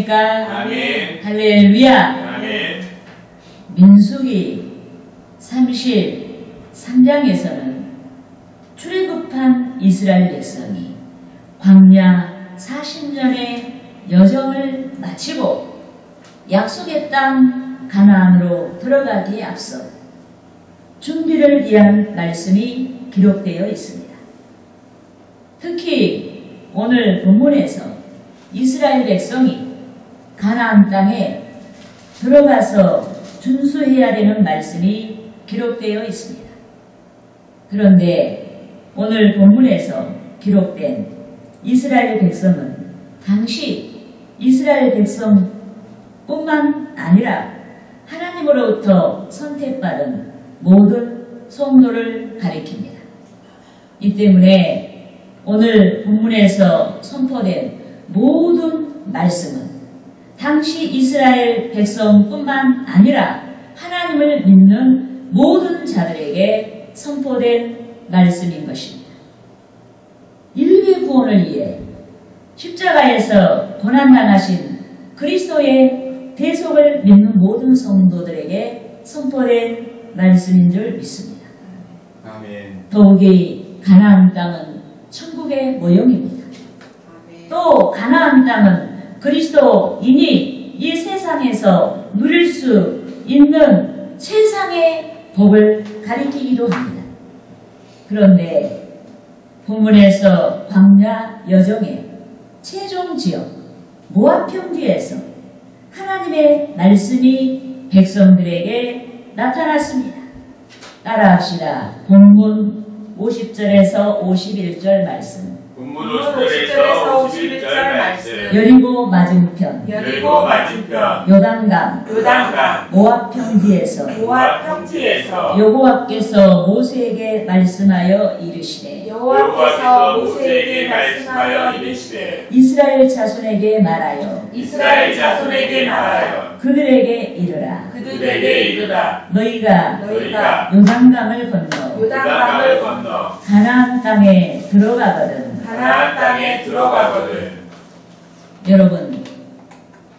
아멘. 할렐루야. 아멘. 민수기 33장에서는 출애굽한 이스라엘 백성이 광야 40년의 여정을 마치고 약속의 땅 가나안으로 들어가기에 앞서 준비를 위한 말씀이 기록되어 있습니다. 특히 오늘 본문에서 이스라엘 백성이 가나안 땅에 들어가서 준수해야 되는 말씀이 기록되어 있습니다. 그런데 오늘 본문에서 기록된 이스라엘 백성은 당시 이스라엘 백성뿐만 아니라 하나님으로부터 선택받은 모든 성도를 가리킵니다. 이 때문에 오늘 본문에서 선포된 모든 말씀은 당시 이스라엘 백성뿐만 아니라 하나님을 믿는 모든 자들에게 선포된 말씀인 것입니다. 인류의 구원을 위해 십자가에서 고난당하신 그리스도의 대속을 믿는 모든 성도들에게 선포된 말씀인 줄 믿습니다. 아멘. 더욱이 가나안 땅은 천국의 모형입니다. 또 가나안 땅은 그리스도인이 이 세상에서 누릴 수 있는 최상의 복을 가리키기도 합니다. 그런데 본문에서 광야 여정의 최종 지역 모압 평지에서 하나님의 말씀이 백성들에게 나타났습니다. 따라합시다. 본문 50절에서 51절 말씀. 본문 50절에서 51절 말씀. 여리고 맞은편 요단강 모압 평지에서 여호와께서 모세에게 말씀하여 이르시되 이스라엘 자손에게 말하여 그들에게 이르라. 너희가 요단강을 건너 가나안 땅에 들어가거든. 여러분,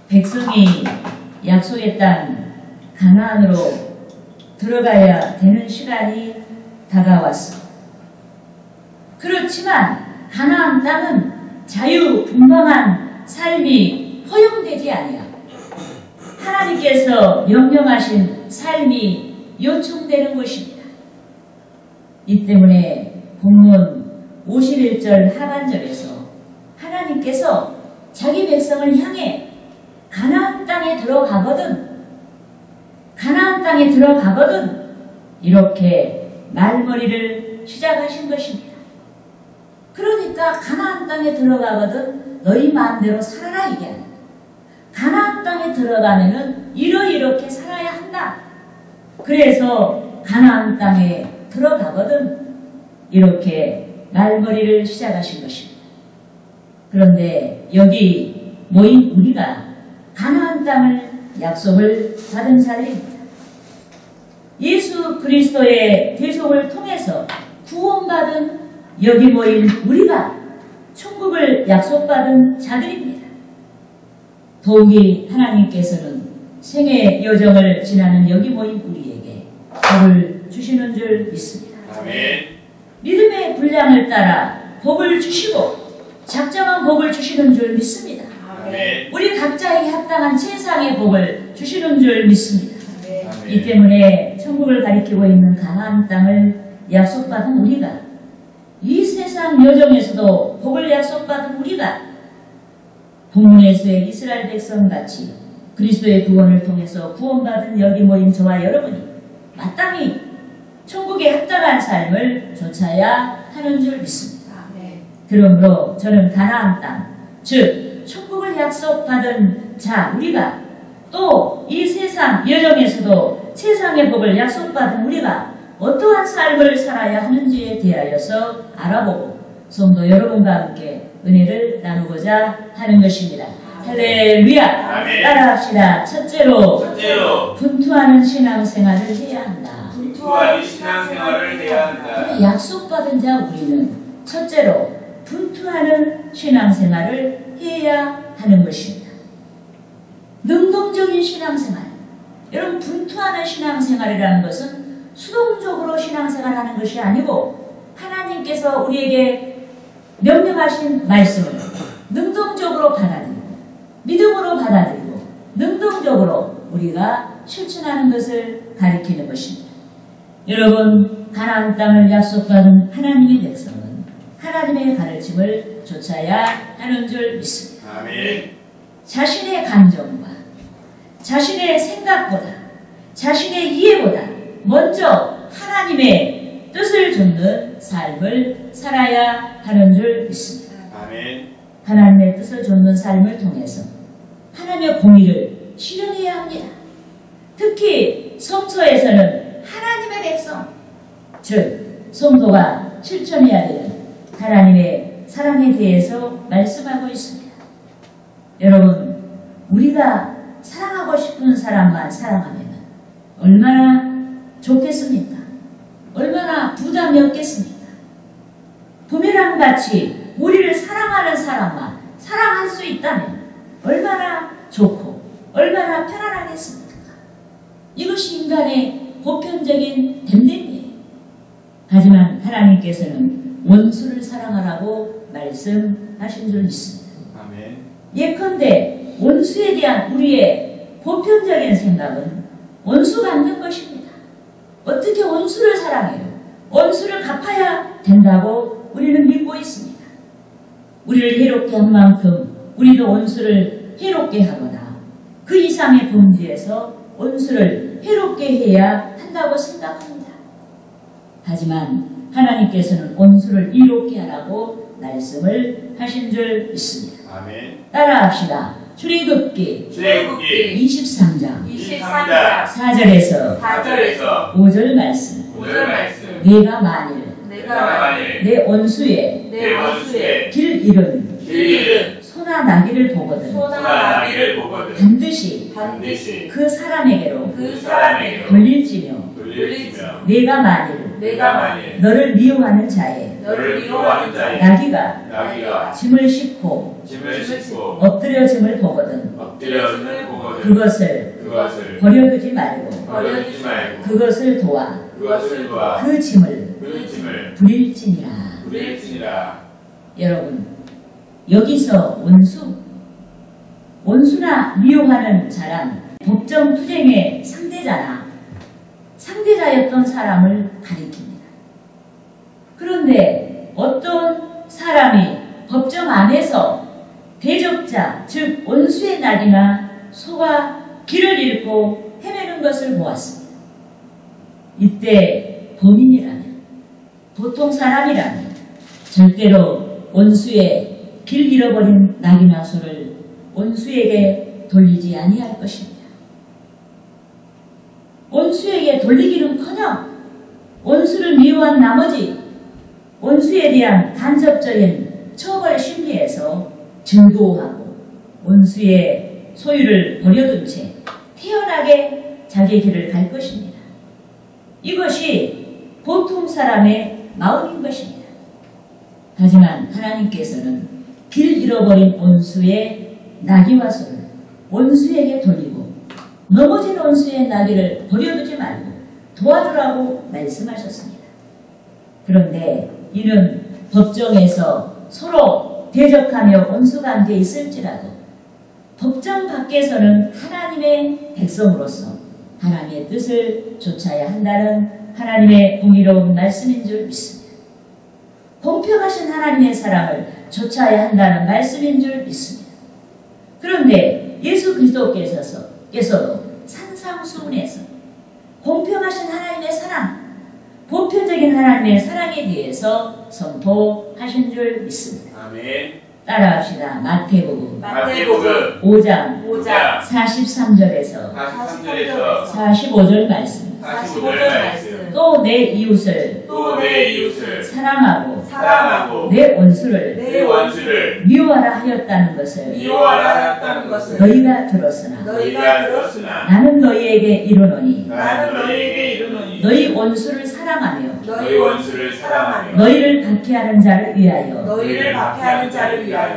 백성이 약속의 땅 가나안으로 들어가야 되는 시간이 다가왔어. 그렇지만 가나안 땅은 자유분방한 삶이 허용되지 아니야. 하나님께서 명령하신 삶이 요청되는 것입니다. 이 때문에 본문 51절 하반절에서 하나님께서 자기 백성을 향해 가나안 땅에 들어가거든 이렇게 말머리를 시작하신 것입니다. 그러니까 가나안 땅에 들어가거든 너희 마음대로 살아라 이게 아니라 가나안 땅에 들어가면은 이렇게 살아야 한다. 그래서 가나안 땅에 들어가거든 이렇게 말머리를 시작하신 것입니다. 그런데 여기 모인 우리가 가나안 땅을 약속을 받은 자들입니다. 예수 그리스도의 대속을 통해서 구원받은 여기 모인 우리가 천국을 약속받은 자들입니다. 더욱이 하나님께서는 생애 여정을 지나는 여기 모인 우리에게 복을 주시는 줄 믿습니다. 아멘. 믿음의 분량을 따라 복을 주시고 작정한 복을 주시는 줄 믿습니다. 아멘. 우리 각자에게 합당한 최상의 복을 주시는 줄 믿습니다. 아멘. 이 때문에 천국을 가리키고 있는 가나안 땅을 약속받은 우리가 이 세상 여정에서도 복을 약속받은 우리가 본문에서의 이스라엘 백성같이 그리스도의 구원을 통해서 구원받은 여기 모인 저와 여러분이 마땅히 천국에 합당한 삶을 좇아야 하는 줄 믿습니다. 그러므로 저는 가나안 땅, 즉 천국을 약속받은 자 우리가 또 이 세상 여정에서도 세상의 복을 약속받은 우리가 어떠한 삶을 살아야 하는지에 대하여서 알아보고 성도 여러분과 함께 은혜를 나누고자 하는 것입니다. 할렐루야. 아멘. 따라합시다. 첫째로 분투하는 신앙생활을 해야 한다. 약속받은 자 우리는 첫째로 분투하는 신앙생활을 해야 하는 것입니다. 능동적인 신앙생활. 여러분, 분투하는 신앙생활이라는 것은 수동적으로 신앙생활하는 것이 아니고 하나님께서 우리에게 명령하신 말씀을 능동적으로 받아들이고 믿음으로 받아들이고 능동적으로 우리가 실천하는 것을 가리키는 것입니다. 여러분, 가나안 땅을 약속받은 하나님의 백성은 하나님의 가르침을 좇아야 하는 줄 믿습니다. 아멘. 자신의 감정과 자신의 생각보다 자신의 이해보다 먼저 하나님의 뜻을 좇는 삶을 살아야 하는 줄 믿습니다. 아멘. 하나님의 뜻을 좇는 삶을 통해서 하나님의 공의를 실현해야 합니다. 특히 성서에서는 하나님의 백성, 즉 성도가 실천해야 되는 하나님의 사랑에 대해서 말씀하고 있습니다. 여러분, 우리가 사랑하고 싶은 사람만 사랑하면 얼마나 좋겠습니까? 얼마나 부담이 없겠습니까? 부메랑같이 우리를 사랑하는 사람만 사랑할 수 있다면 얼마나 좋고 얼마나 편안하겠습니까? 이것이 인간의 보편적인 됨됨이에요. 하지만 하나님께서는 원수를 사랑하라고 말씀하신 줄 믿습니다. 아멘. 예컨대 원수에 대한 우리의 보편적인 생각은 원수 갚는 것입니다. 어떻게 원수를 사랑해요? 원수를 갚아야 된다고 우리는 믿고 있습니다. 우리를 해롭게 한 만큼 우리도 원수를 해롭게 하거나 그 이상의 범죄에서 원수를 해롭게 해야 한다고 생각합니다. 하지만 하나님께서는 원수를 이롭게 하라고 말씀을 하신 줄 믿습니다. 아멘. 따라합시다. 출애굽기 23장 4절에서 5절 말씀. 내가 만일 내 원수의 길 잃은 소나 나귀를 보거든 반드시 그 사람에게로 돌릴지며 내가 만일 너를 미워하는 자의 나귀가 짐을 싣고 엎드려 짐을 보거든 그것을 버려두지 말고 그것을 도와 그 짐을 부릴지니라. 여러분, 여기서 원수나 미워하는 자란 법정투쟁의 상대자였던 사람을 가리킵니다. 그런데 어떤 사람이 법정 안에서 대적자, 즉 원수의 낙이나 소가 길을 잃고 헤매는 것을 보았습니다. 이때 본인이라면, 보통 사람이라면 절대로 원수의 길 잃어버린 낙이나 소를 원수에게 돌리지 아니할 것입니다. 원수에게 돌리기는커녕 원수를 미워한 나머지 원수에 대한 간접적인 처벌 심리에서 증오하고 원수의 소유를 버려둔 채 태연하게 자기 길을 갈 것입니다. 이것이 보통 사람의 마음인 것입니다. 하지만 하나님께서는 길 잃어버린 원수의 나귀와 소를 원수에게 돌리고 넘어진 원수의 나귀를 버려두지 말고 도와주라고 말씀하셨습니다. 그런데 이는 법정에서 서로 대적하며 원수관계에 있을지라도 법정 밖에서는 하나님의 백성으로서 하나님의 뜻을 좇아야 한다는 하나님의 공의로운 말씀인 줄 믿습니다. 공평하신 하나님의 사랑을 좇아야 한다는 말씀인 줄 믿습니다. 그런데 예수 그리스도께서도 산상수훈에서 공평하신 하나님의 사랑, 보편적인 하나님의 사랑에 대해서 선포하신 줄 믿습니다. 아멘. 따라합시다. 마태복음 5장 43절에서 45절 말씀. 또 내 이웃을 사랑하고 내 원수를 미워하라 하였다는 것을 너희가 들었으나 나는 너희에게 이르노니 너희 원수를 사랑하며 너희를 박해하는 자를 위하여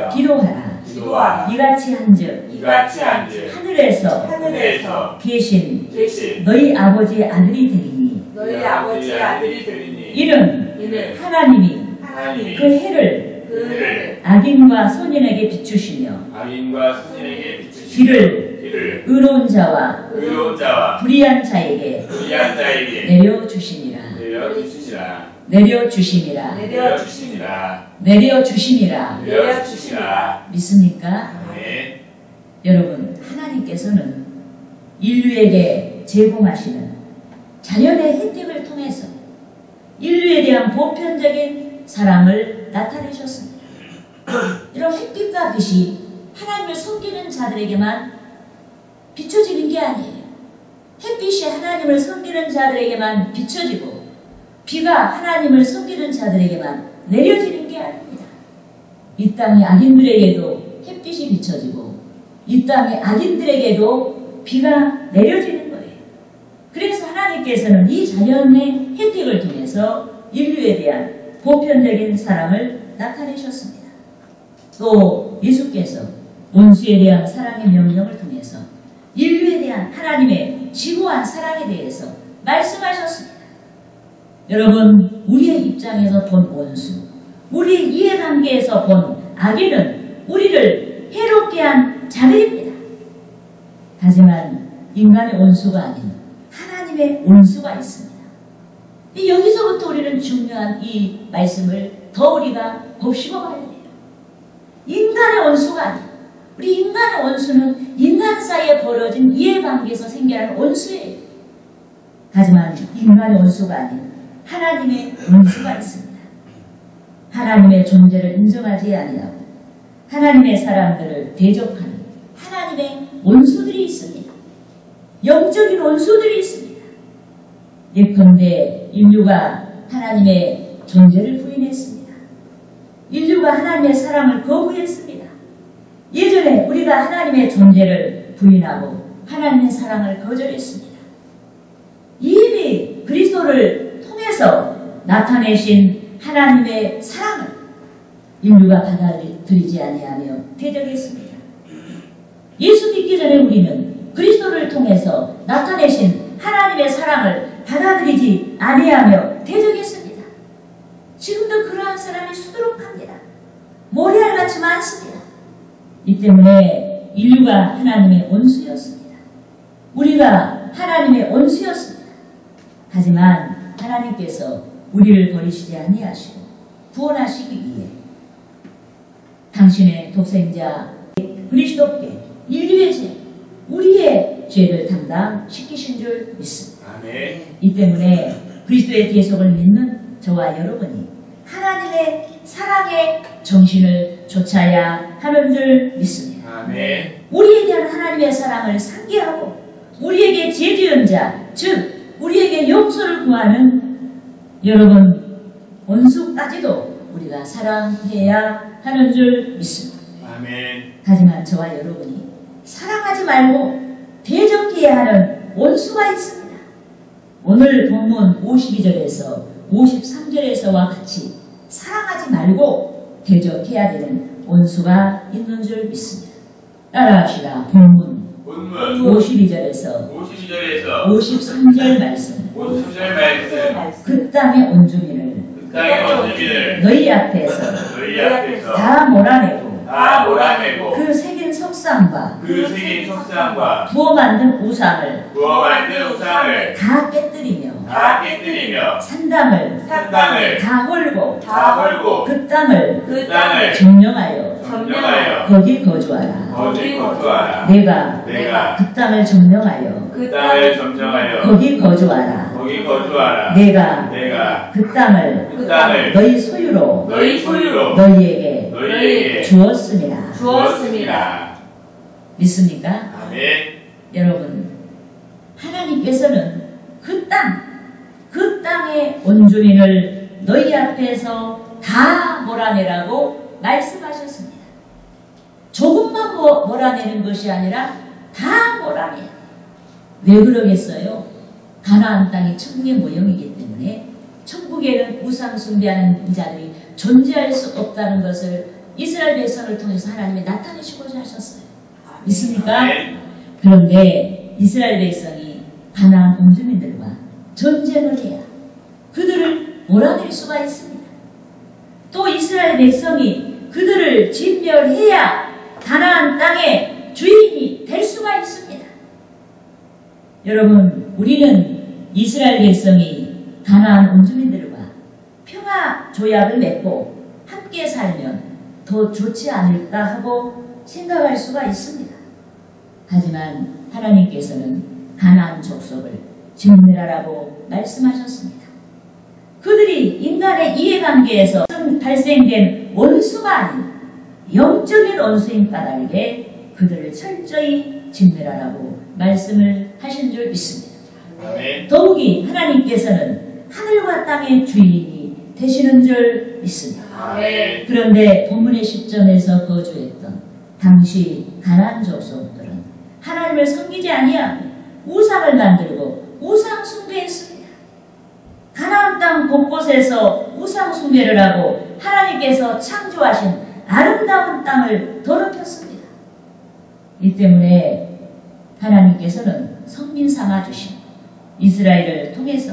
기도하라. 기도하라. 이같이 한즉 이같이 한즉 하늘에서 계신 계신 너희 아버지의 아들이 되리니 너희 아버지의 아들이 되리니 이는 하나님이 그 해를 악인과 선인에게 비추시며 악인과 선인에게 비추시며 길을 의로운 자와 불의한 자에게 내려주시니라. 믿습니까? 아멘. 여러분, 하나님께서는 인류에게 제공하시는 자연의 혜택을 통해서 인류에 대한 보편적인 사랑을 나타내셨습니다. 이런 햇빛과 빛이 하나님을 섬기는 자들에게만 비춰지는 게 아니에요. 햇빛이 하나님을 섬기는 자들에게만 비춰지고 비가 하나님을 섬기는 자들에게만 내려지는 게 아닙니다. 이 땅의 악인들에게도 햇빛이 비춰지고 이 땅의 악인들에게도 비가 내려지는 거예요. 그래서 하나님께서는 이 자연의 혜택을 통해서 인류에 대한 보편적인 사랑을 나타내셨습니다. 또 예수께서 원수에 대한 사랑의 명령을 통해서 인류에 대한 하나님의 지고한 사랑에 대해서 말씀하셨습니다. 여러분, 우리의 입장에서 본 원수, 우리의 이해관계에서 본 악인은 우리를 해롭게 한 자들입니다. 하지만 인간의 원수가 아닌 하나님의 원수가 있습니다. 여기서부터 우리는 중요한 이 말씀을 더 우리가 곱씹어 봐야 돼요. 인간의 원수가 아닌, 우리 인간의 원수는 인간 사이에 벌어진 이해관계에서 생겨나는 원수예요. 하지만 인간의 원수가 아닌 하나님의 원수가 있습니다. 하나님의 존재를 인정하지 아니하고 하나님의 사람들을 대적하는 하나님의 원수들이 있습니다. 영적인 원수들이 있습니다. 예컨대 인류가 하나님의 존재를 부인했습니다. 인류가 하나님의 사랑을 거부했습니다. 예전에 우리가 하나님의 존재를 부인하고 하나님의 사랑을 거절했습니다. 이미 그리스도를 통해서 나타내신 하나님의 사랑을 인류가 받아들이지 아니하며 대적했습니다. 예수 믿기 전에 우리는 그리스도를 통해서 나타내신 하나님의 사랑을 받아들이지 아니하며 대적했습니다. 지금도 그러한 사람이 수두룩합니다. 모래알같이 많습니다. 이 때문에 인류가 하나님의 원수였습니다. 우리가 하나님의 원수였습니다. 하지만 하나님께서 우리를 버리시지 아니하시고 구원하시기 위해 당신의 독생자 그리스도께 인류의 죄, 우리의 죄를 담당시키신 줄 믿습니다. 아멘. 이 때문에 그리스도의 계속을 믿는 저와 여러분이 하나님의 사랑의 정신을 좇아야 하는 줄 믿습니다. 아멘. 우리에 대한 하나님의 사랑을 상기하고 우리에게 죄 지은 자, 즉 우리에게 용서를 구하는 여러분 원수까지도 우리가 사랑해야 하는 줄 믿습니다. 아멘. 하지만 저와 여러분이 사랑하지 말고 대적해야 하는 원수가 있습니다. 오늘 본문 52절에서 53절에서와 같이 사랑하지 말고 대적해야 되는 원수가 있는 줄 믿습니다. 따라합시다. 본문 52절에서 53절 말씀. 그 땅의 온주민을 너희 앞에서 다 몰아내고 그 새긴 석상과 부어 만든 우상을 다 깨뜨리며 산당을 다 헐고 그 땅을 점령하여 거기 거주하라. 내가 그 땅을 점령하여 거기 거주하라. 내가 그 땅을 너희 소유로 너희에게 주었습니다. 믿습니까? 아멘. 여러분, 하나님께서는 그 땅의 온주민을 너희 앞에서 다 몰아내라고 말씀하셨습니다. 조금만 몰아내는 것이 아니라 다 몰아내야 돼요. 왜 그러겠어요? 가나안 땅이 천국의 모형이기 때문에 천국에는 우상 숭배하는 자들이 존재할 수 없다는 것을 이스라엘 백성을 통해서 하나님이 나타내시고자 하셨어요. 아멘. 믿습니까? 아멘. 그런데 이스라엘 백성이 가나안 원주민들과 전쟁을 해야 그들을 몰아낼 수가 있습니다. 또 이스라엘 백성이 그들을 진멸해야 가나안 땅의 주인이 될 수가 있습니다. 여러분, 우리는 이스라엘 백성이 가나안 원주민들과 평화 조약을 맺고 함께 살면 더 좋지 않을까 하고 생각할 수가 있습니다. 하지만 하나님께서는 가나안 족속을 진멸하라고 말씀하셨습니다. 그들이 인간의 이해관계에서 발생된 원수가 아닌 영적인 원수인 까닭에 그들을 철저히 진멸하라고 말씀을 하신 줄 믿습니다. 아멘. 더욱이 하나님께서는 하늘과 땅의 주인이 되시는 줄 믿습니다. 아멘. 그런데 본문의 시점에서 거주했던 당시 가나안 족속들은 하나님을 섬기지 아니하고 우상을 만들고 우상 숭배했습니다. 가나안 땅 곳곳에서 우상 숭배를 하고 하나님께서 창조하신 아름다운 땅을 더럽혔습니다. 이 때문에 하나님께서는 성민 삼아주신 이스라엘을 통해서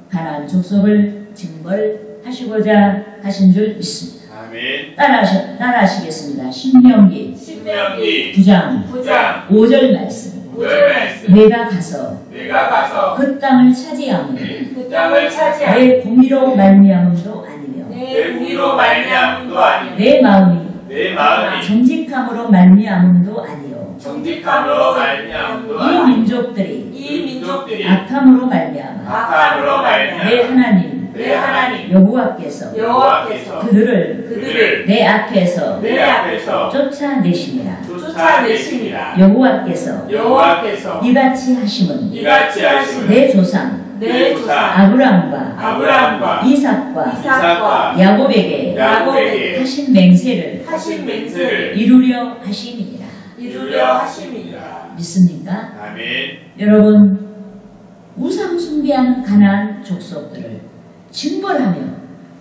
가나안 족속을 징벌하시고자 하신 줄 믿습니다. 아멘. 따라하시겠습니다. 신명기 신명기 9장 9장 5절 말씀. 5절 말씀. 내가 가서 내가 가서 그 땅을 차지하면 그 땅을 차지하여 내 공의로 말미암음도 아니며 내 공의로 말미암음도 아니요 내 마음이 내 마음이 정직함으로 말미암음도 아니요 정직함으로 말미암음도 이 아니요 민족들이 이 민족들이 악함으로 말미암아 악함으로 말미암아 내 하나님 내 하나님 여호와께서 여호와께서 그들을 내 앞에서 내 앞에서 쫓아내시니라. 쫓아내시니라. 여호와께서 여호와께서 이같이 하심은 이같이 하심은 내 조상 내 조상 아브라함과 아브라함과 이삭과 이삭과 야곱에게 야곱에게 하신 맹세를 하신 맹세를 이루려 하심이니라. 이루려 하심이니라. 믿습니까? 아멘. 여러분, 우상 숭배한 가나안 족속들을 징벌하며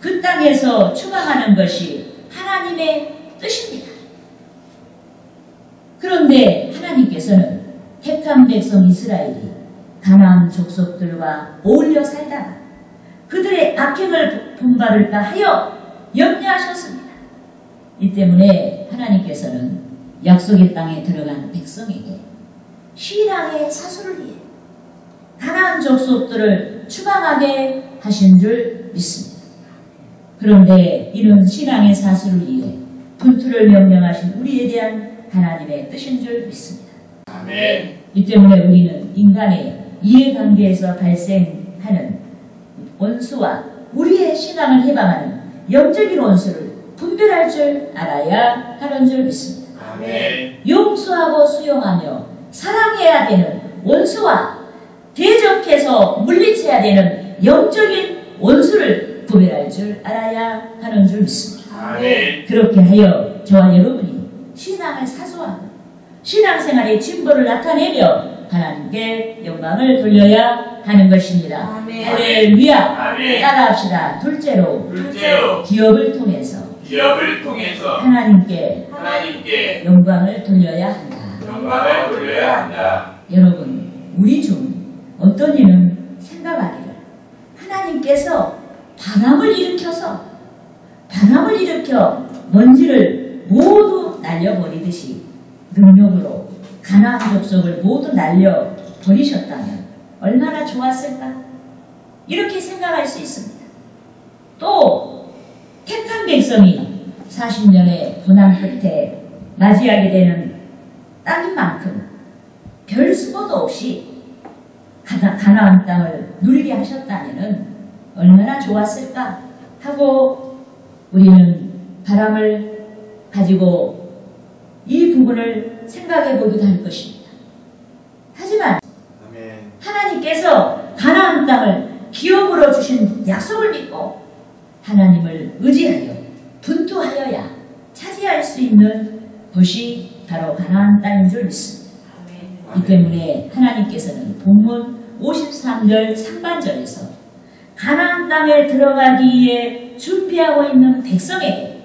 그 땅에서 추방하는 것이 하나님의 뜻입니다. 그런데 하나님께서는 택한 백성 이스라엘이 가나안 족속들과 어울려 살다가 그들의 악행을 본받을까 하여 염려하셨습니다. 이 때문에 하나님께서는 약속의 땅에 들어간 백성에게 신앙의 사수를 위해 가나안 족속들을 추방하게 하신 줄 믿습니다. 그런데 이런 신앙의 사수를 위해 분투를 명령하신 우리에 대한 하나님의 뜻인 줄 믿습니다. 아멘. 이 때문에 우리는 인간의 이해관계에서 발생하는 원수와 우리의 신앙을 해방하는 영적인 원수를 분별할 줄 알아야 하는 줄 믿습니다. 아멘. 용서하고 수용하며 사랑해야 되는 원수와 대적해서 물리쳐야 되는 영적인 원수를 구별할 줄 알아야 하는 줄 믿습니다. 아멘. 그렇게 하여 저와 여러분이 신앙을 사수하고 신앙생활의 진보를 나타내며 하나님께 영광을 돌려야 하는 것입니다. 아멘. 할렐루야. 아멘. 따라합시다. 둘째로 둘째로 기업을 통해서 기업을 통해서 하나님께 하나님께 영광을 돌려야 한다. 영광을 돌려야 한다. 여러분, 우리 중 어떤 이는 생각하기를 하나님께서 바람을 일으켜 먼지를 모두 날려버리듯이 능력으로 가나안 족속을 모두 날려버리셨다면 얼마나 좋았을까? 이렇게 생각할 수 있습니다. 또 택한 백성이 40년의 고난 끝에 맞이하게 되는 땅인 만큼 별 수고도 없이 가나안 땅을 누리게 하셨다면 얼마나 좋았을까 하고 우리는 바람을 가지고 이 부분을 생각해 보기도 할 것입니다. 하지만 아멘. 하나님께서 가나안 땅을 기업으로 주신 약속을 믿고 하나님을 의지하여 분투하여야 차지할 수 있는 것이 바로 가나안 땅인 줄 믿습니다. 이 때문에 하나님께서는 본문 53절 상반절에서 가나안 땅에 들어가기 위해 준비하고 있는 백성에게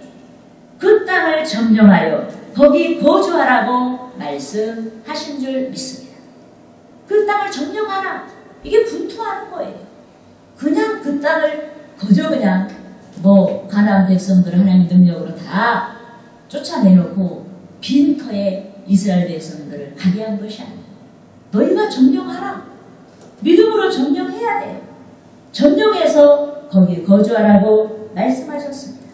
그 땅을 점령하여 거기 거주하라고 말씀하신 줄 믿습니다. 그 땅을 점령하라. 이게 분투하는 거예요. 그냥 그 땅을 그저 그냥 가나안 백성들을 하나님 능력으로 다 쫓아내놓고 빈터에 이스라엘 백성들을 가게 한 것이 아니에요. 너희가 점령하라. 믿음으로 점령해야 돼요. 점령해서 거기 거주하라고 말씀하셨습니다.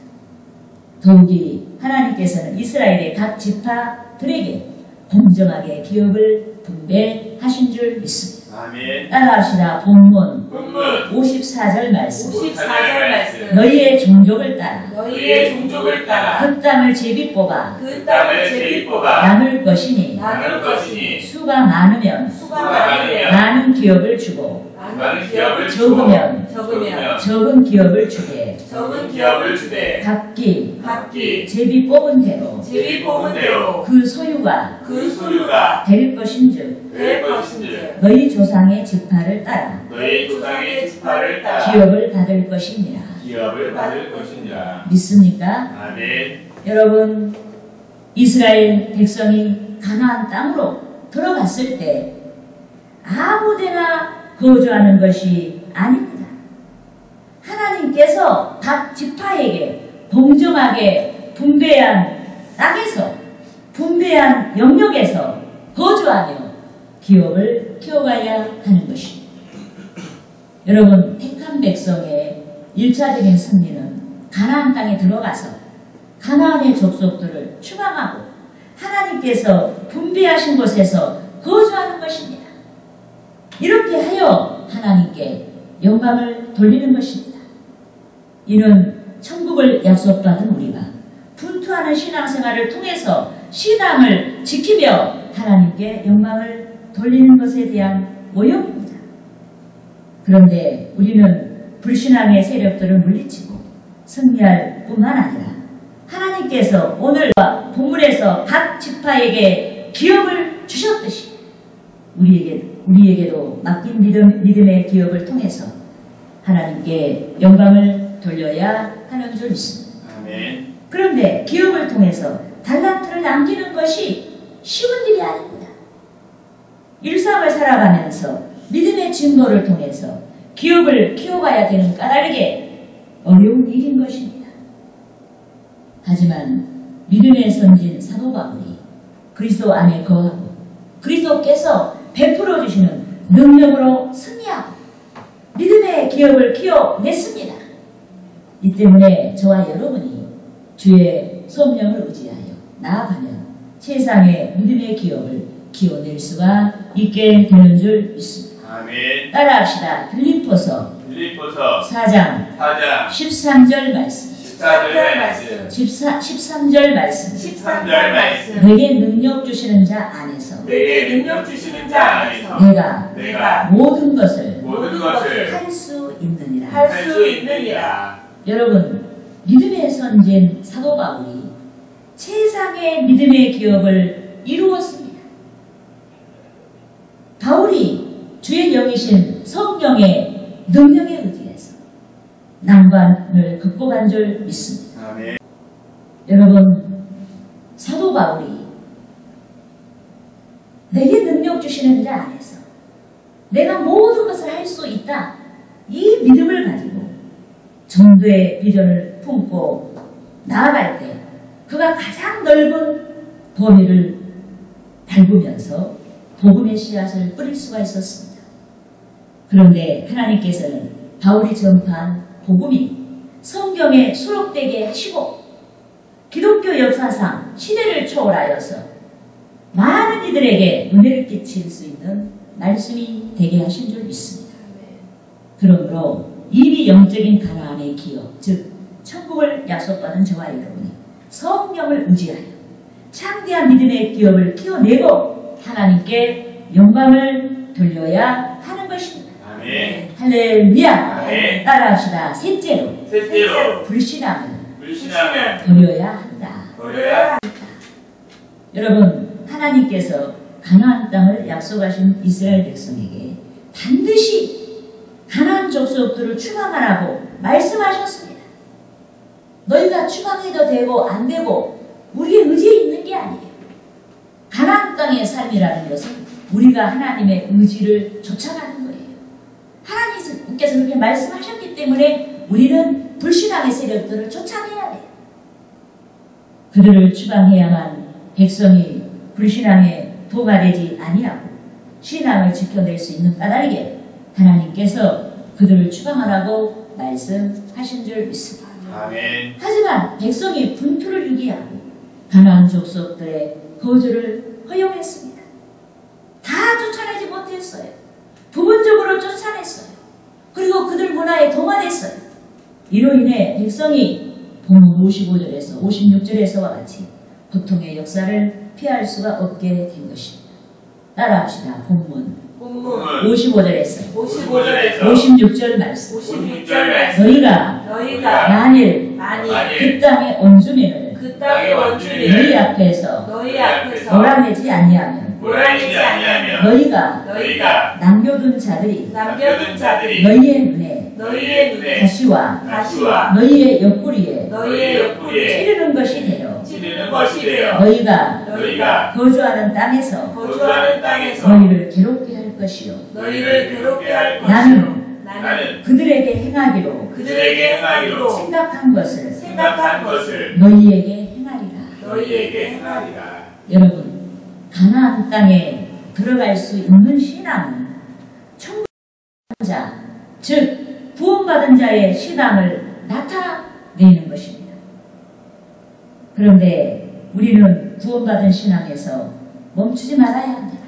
더욱이 하나님께서는 이스라엘의 각 지파들에게 공정하게 기업을 분배하신 줄 믿습니다. 아멘. 따라합시다. 본문 본문 54절 말씀. 54절 말씀. 너희의 종족을 따라 너희의 종족을 따라 그 땅을 제비 뽑아 그 땅을 제비 뽑아 나눌 것이니 나눌 것이니 수가 많으면 수가 많으면 많은 기업을 주고 많은 기업을 적으면 적으면 적은 기업을 주되 적은 기업을 주되 각기 각기 제비 뽑은 대로 제비 뽑은 대로 그 소유가 그 소유가 될 것인즉 될 것인지 너희 조상의 지파를 따라 너희 조상의 지파를 따라 기업을 받을 것이니라. 기업을 받을 것이니라. 믿습니까? 아멘. 여러분, 이스라엘 백성이 가나안 땅으로 들어갔을 때 아무데나 거주하는 것이 아닙니다. 하나님께서 각 지파에게 공정하게 분배한 땅에서 분배한 영역에서 거주하며 기업을 키워가야 하는 것입니다. 여러분, 택한 백성의 1차적인 승리는 가나안 땅에 들어가서 가나안의 족속들을 추방하고 하나님께서 분배하신 곳에서 거주하는 것입니다. 이렇게 하여 하나님께 영광을 돌리는 것입니다. 이는 천국을 약속받은 우리가 분투하는 신앙생활을 통해서 신앙을 지키며 하나님께 영광을 돌리는 것에 대한 모욕입니다. 그런데 우리는 불신앙의 세력들을 물리치고 승리할 뿐만 아니라 하나님께서 오늘 본문에서 각 지파에게 기업을 주셨듯이 우리에게도 맡긴 믿음의 기업을 통해서 하나님께 영광을 돌려야 하는 줄 믿습니다. 아멘. 그런데 기업을 통해서 달란트를 남기는 것이 쉬운 일이 아닙니다. 일상을 살아가면서 믿음의 증거를 통해서 기업을 키워가야 되는 까다르게 어려운 일인 것입니다. 하지만 믿음의 선진 사도 바울이 그리스도 안에 거하고 그리스도께서 베풀어 주시는 능력으로 승리하고 믿음의 기업을 키워냈습니다. 이 때문에 저와 여러분이 주의 성령을 의지하여 나아가면 세상의 믿음의 기업을 키워낼 수가 있게 되는 줄 믿습니다. 아멘. 따라합시다. 빌립보서 빌립보서 4장 4장 13절 말씀. 14절 말씀. 13절 말씀. 13절 말씀. 내게 능력 주시는 자 안에서 내게 능력 주시는 자 안에서 내가 모든 것을 모든 것을 할 수 있느니라. 할 할 수 있느니라. 여러분, 믿음의 선진 사도 바울이 세상의 믿음의 기업을 이루었습니다. 바울이 주의 영이신 성령의 능력에 의지해서 난관을 극복한 줄 믿습니다. 아멘. 여러분, 사도 바울이 내게 능력 주시는 자 안에서 내가 모든 것을 할 수 있다. 이 믿음을 가지고 전도의 비전을 품고 나아갈 때 그가 가장 넓은 범위를 밟으면서 복음의 씨앗을 뿌릴 수가 있었습니다. 그런데 하나님께서는 바울이 전파한 복음이 성경에 수록되게 하시고 기독교 역사상 시대를 초월하여서 많은 이들에게 은혜를 끼칠 수 있는 말씀이 되게 하신 줄 믿습니다. 그러므로 이미 영적인 가나안의 기업, 즉 천국을 약속받은 저와 여러분이 성령을 의지하여 창대한 믿음의 기업을 키워내고 하나님께 영광을 돌려야 하는 것입니다. 아멘. 할렐루야. 아멘. 따라합시다. 셋째로 셋째로 불신앙을 불신앙을 버려야 한다. 버려야 여러분, 하나님께서 가나안 땅을 약속하신 이스라엘 백성에게 반드시 가나안 족속들을 추방하라고 말씀하셨습니다. 너희가 추방해도 되고 안 되고 우리의 의지에 있는 게 아니에요. 가나안 땅의 삶이라는 것은 우리가 하나님의 의지를 쫓아가는 거예요. 하나님께서 그렇게 말씀하셨기 때문에 우리는 불신앙의 세력들을 쫓아내야 돼요. 그들을 추방해야만 백성이 불신앙에 도가 되지 아니하고 신앙을 지켜낼 수 있는 까닭에 하나님께서 그들을 추방하라고 말씀하신 줄 믿습니다. 아멘. 하지만 백성이 분투를 유기하고 가나안 족속들의 거주를 허용했습니다. 다 쫓아내지 못했어요. 부분적으로 쫓아냈어요. 그리고 그들 문화에 동화됐어요. 이로 인해 백성이 본문 55절에서 56절에서와 같이 고통의 역사를 피할 수가 없게 된 것입니다. 따라합시다. 본문 55절에서 56절 말씀. 56절 말씀. 너희가 만일 그 땅의 원주민을 너희 앞에서 몰아내지 아니하면 너희가 남겨둔 자들이 너희의 눈에 가시와 너희의 옆구리에 찌르는 것이 되어 너희가 거주하는 땅에서 너희를 괴롭게 할 것이요 나는 그들에게 행하기로 생각한 것을 너희에게 행하리라. 여러분, 가나안 땅에 들어갈 수 있는 신앙은 청자, 즉 구원받은 자의 신앙을 나타내는 것입니다. 그런데 우리는 구원받은 신앙에서 멈추지 말아야 합니다.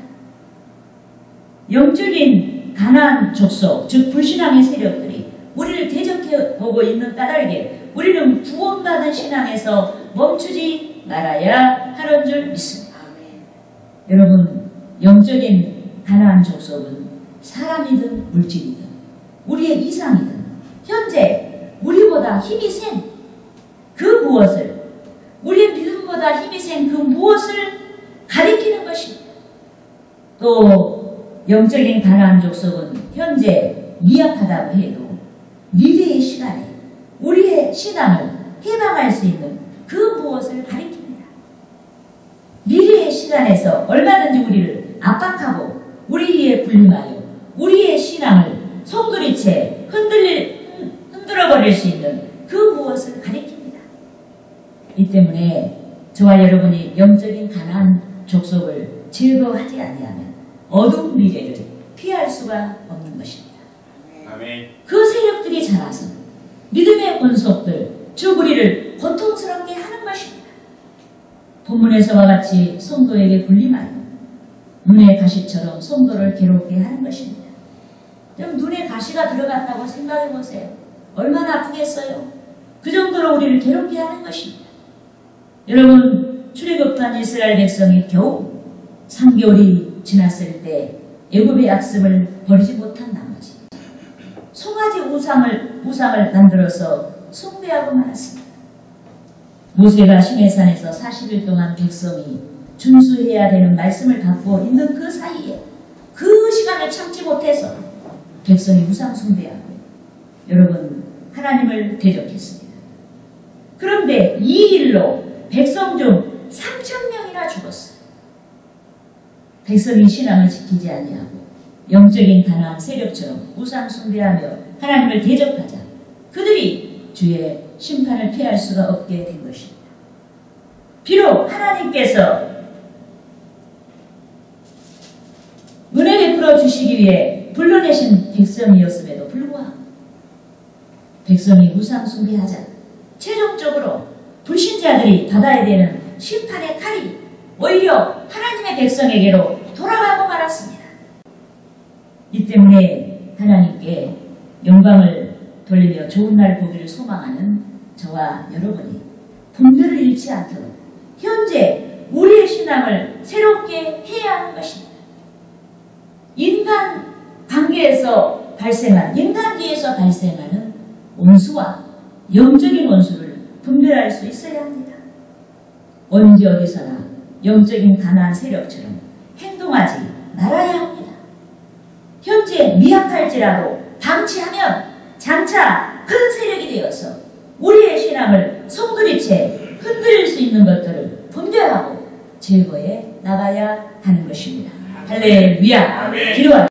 영적인 가나안 족속, 즉 불신앙의 세력들이 우리를 대적해 오고 있는 까닭에 우리는 구원받은 신앙에서 멈추지 말아야 하는 줄 믿습니다. 여러분, 영적인 가나안 족속은 사람이든 물질이든 우리의 이상이든 현재 우리보다 힘이 센 그 무엇을, 우리의 믿음보다 힘이 센 그 무엇을 가리키는 것입니다. 또 영적인 가나안 족속은 현재 미약하다고 해도 미래의 시간에 우리의 신앙을 해방할 수 있는 그 무엇을 가리킵니다. 미래의 시간에서 얼마든지 우리를 압박하고 우리에 불림하여 우리의 신앙을 송두리째 흔들어버릴 수 있는 그 무엇을 가리킵니다. 이 때문에 저와 여러분이 영적인 가나안 족속을 즐거워하지 아니하면 어두운 미래를 피할 수가 없는 것입니다. 아멘. 그 세력들이 자라서 믿음의 권속들, 즉 우리를 고통스럽게 하는 것입니다. 본문에서와 같이 성도에게 불림하여 눈의 가시처럼 성도를 괴롭게 하는 것입니다. 그럼 눈에 가시가 들어갔다고 생각해 보세요. 얼마나 아프겠어요? 그 정도로 우리를 괴롭게 하는 것입니다. 여러분, 출애굽한 이스라엘 백성이 겨우 3개월이 지났을 때 애굽의 악습을 버리지 못한 나머지 송아지 우상을 만들어서 숭배하고 말았습니다. 모세가 시내산에서 40일 동안 백성이 준수해야 되는 말씀을 받고 있는 그 사이에 그 시간을 참지 못해서 백성이 우상 숭배하고 여러분 하나님을 대적했습니다. 그런데 이 일로 백성 중 3,000명이나 죽었어요. 백성이 신앙을 지키지 아니하고 영적인 가나안 세력처럼 우상 숭배하며 하나님을 대적하자 그들이 주의 심판을 피할 수가 없게 된 것입니다. 비록 하나님께서 은혜 베풀어 주시기 위해 불러내신 백성이었음에도 불구하고 백성이 우상 숭배하자 최종적으로 불신자들이 받아야 되는 심판의 칼이 오히려 하나님의 백성에게로 돌아가고 말았습니다. 이 때문에 하나님께 영광을 돌리며 좋은 날 보기를 소망하는 저와 여러분이 분별을 잃지 않도록 현재 우리의 신앙을 새롭게 해야 하는 것입니다. 인간 관계에서 발생하는, 인간계에서 발생하는 원수와 영적인 원수를 분별할 수 있어야 합니다. 언제 어디서나 영적인 가나안 세력처럼 행동하지 말아야 합니다. 현재 미약할지라도 방치하면 장차 큰 세력이 되어서 우리의 신앙을 손그리채 흔들릴 수 있는 것들을 분별하고 제거해 나가야 하는 것입니다. 할렐루야. 아멘. 기도할